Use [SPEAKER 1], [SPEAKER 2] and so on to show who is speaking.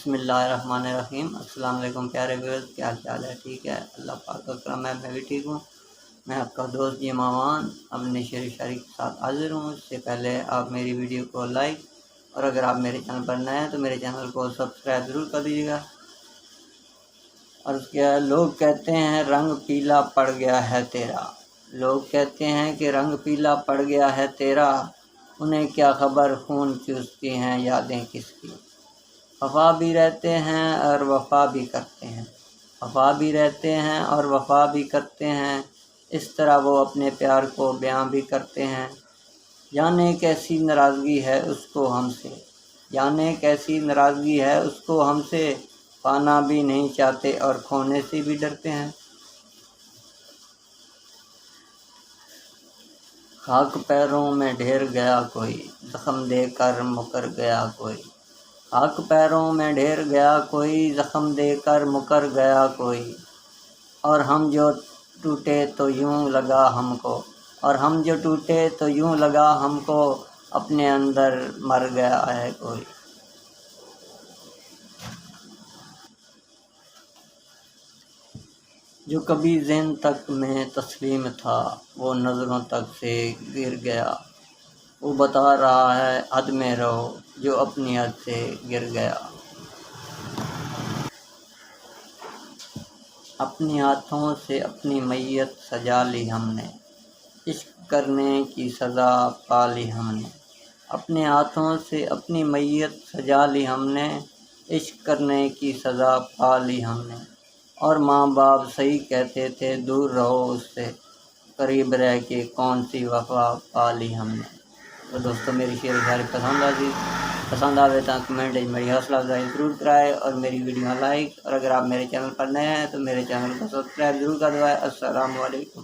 [SPEAKER 1] بسم اللہ الرحمن الرحیم۔ السلام علیکم پیارے ویورز، کیا چال ہے؟ ٹھیک ہے، اللہ پاک کا کرم ہے، میں بھی ٹھیک ہوں۔ میں آپ کا دوست جی مامان اپنے شعر شاعری کے ساتھ حاضر ہوں۔ اس سے پہلے آپ میری ویڈیو کو لائک اور اگر آپ میرے چینل پر نئے ہیں تو میرے چینل کو سبسکرائب ضرور کر دیجیے گا۔ اور اس کے لوگ کہتے ہیں رنگ پیلا پڑ گیا ہے تیرا، لوگ کہتے ہیں کہ رنگ پیلا پڑ گیا ہے تیرا، انہیں کیا خبر خون چوستی ہیں یادیں کس کی۔ وفا بھی رہتے ہیں اور وفا بھی کرتے ہیں، وفا بھی رہتے ہیں اور وفا بھی کرتے ہیں، اس طرح وہ اپنے پیار کو بیاں بھی کرتے ہیں۔ جانے کیسی ناراضگی ہے اس کو ہم سے، جانے کیسی ناراضگی ہے اس کو ہم سے، پانا بھی نہیں چاہتے اور کھونے سے بھی ڈرتے ہیں۔ خاک پیروں میں ڈھیر گیا کوئی، زخم دے کر مکر گیا کوئی، خاک پیروں میں ڈھیر گیا کوئی، زخم دے کر مکر گیا کوئی، اور ہم جو ٹوٹے تو یوں لگا ہم کو، اور ہم جو ٹوٹے تو یوں لگا ہم کو، اپنے اندر مر گیا ہے کوئی۔ جو کبھی ذہن تک میں تسلیم تھا وہ نظروں تک سے گر گیا، وہ بتا رہا ہے حد میں رہو جو اپنی حد سے گر گیا۔ اپنی ہاتھوں سے اپنی میت سجا لی ہم نے، عشق کرنے کی سزا پا لی ہم نے، اپنے ہاتھوں سے اپنی میت سجا لی ہم نے، عشق کرنے کی سزا پا لی ہم نے، اور ماں باپ صحیح کہتے تھے دور رہو اس سے، قریب رہ کے کون سی وفا پا لی ہم نے۔ تو دوستو میری شعر و شاعری پسند آوے تو کمنٹ میری حوصلہ افزائی ضرور کرائے اور میری ویڈیو لائک، اور اگر آپ میرے چینل پر نئے ہیں تو میرے چینل کو سبسکرائب ضرور کر دوائے۔ السلام علیکم۔